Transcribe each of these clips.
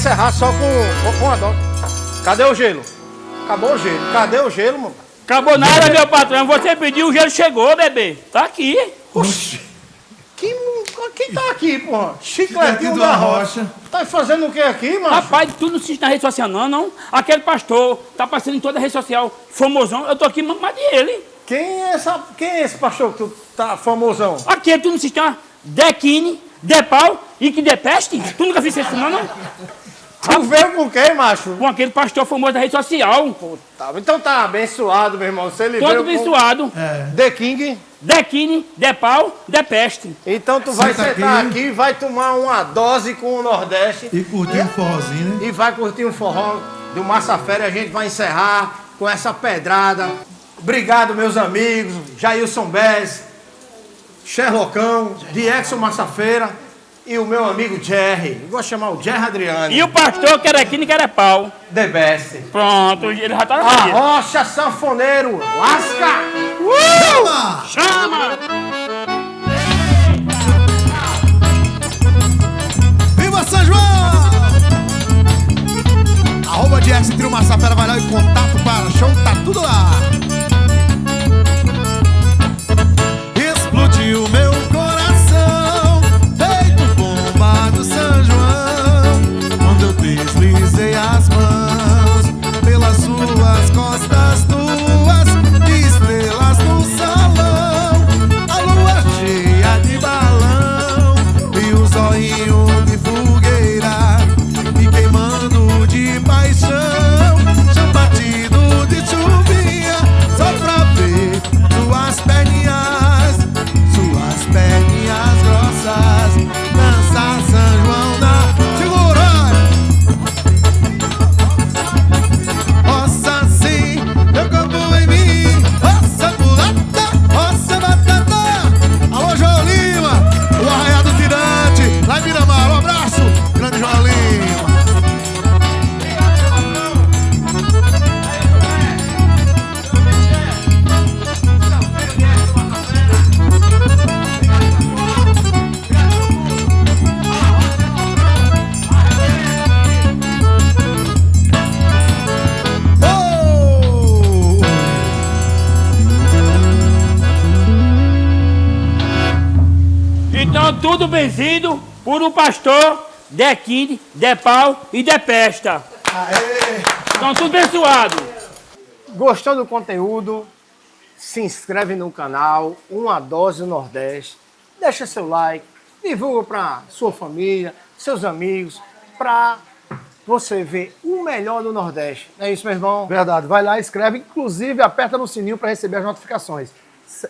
encerrar só com uma dose. Cadê o gelo? Acabou o gelo. Cadê o gelo, mano? Acabou nada, meu patrão. Você pediu, o gelo chegou, bebê. Tá aqui. Oxi. Quem tá aqui, porra? Chicletinho da da Rocha. Rocha. Tá fazendo o que aqui, mano? Rapaz, tu não assiste na rede social, não? Aquele pastor tá passando em toda a rede social, famosão. Eu tô aqui mamado dele. Quem é esse pastor que tu tá famosão? Aquele, tu não assiste, não? Dequine, Depau e que Depeste? Tu nunca fez isso, não? Tu veio com quem, macho? Com aquele pastor famoso da rede social. Puta, então tá abençoado, meu irmão. Você Todo abençoado. The King. Dequine, Depau, Depeste. Então tu vai Senta sentar aqui. aqui, vai tomar uma dose com o Nordeste. E curtir um forrozinho, né? E vai curtir um forró do Massa Fera. A gente vai encerrar com essa pedrada. Obrigado, meus amigos. Jailson Bez, Sherlockão, Diexon Massa Feira e o meu amigo Jerry. Eu gosto de chamar o Jerry Adriano. E o pastor que era Dequine, que era Pau. The Best. Pronto, ele já tá na A frente. Rocha Sanfoneiro. Lasca! Chama! Viva São João! Arroba de X Trio Massa Fera, vai lá e contato para show, tá tudo lá. Explodiu meu coração, feito bomba do São João, quando eu deslizei as mãos pelas suas costas nuas, estrelas no salão, a lua cheia de balão e o zoinho de fogueira me queimando de paixão, chão batido de chuvinha, só pra ver suas perninhas grossas, dançar São João na segura. Roça sim, meu corpo em mim, roça mulata, roça batata. Alô, João Lima, o Arraial do Tirante, lá em Miramar, um abraço, grande João Lima. Então tudo vencido por um pastor Dequine, Depau e Depesta. Então tudo abençoado. Gostou do conteúdo? Se inscreve no canal, Uma Dose do Nordeste. Deixa seu like, divulga para sua família, seus amigos, para você ver o melhor do Nordeste. É isso, meu irmão? Verdade, vai lá, escreve, inclusive aperta no sininho para receber as notificações.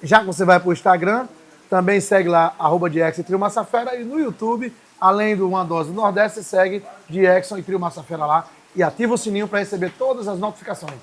Já que você vai para o Instagram, também segue lá, @Diexon e Trio Massa Fera, e no YouTube, além do Uma Dose do Nordeste, segue Diexon e Trio Massa Fera lá e ativa o sininho para receber todas as notificações.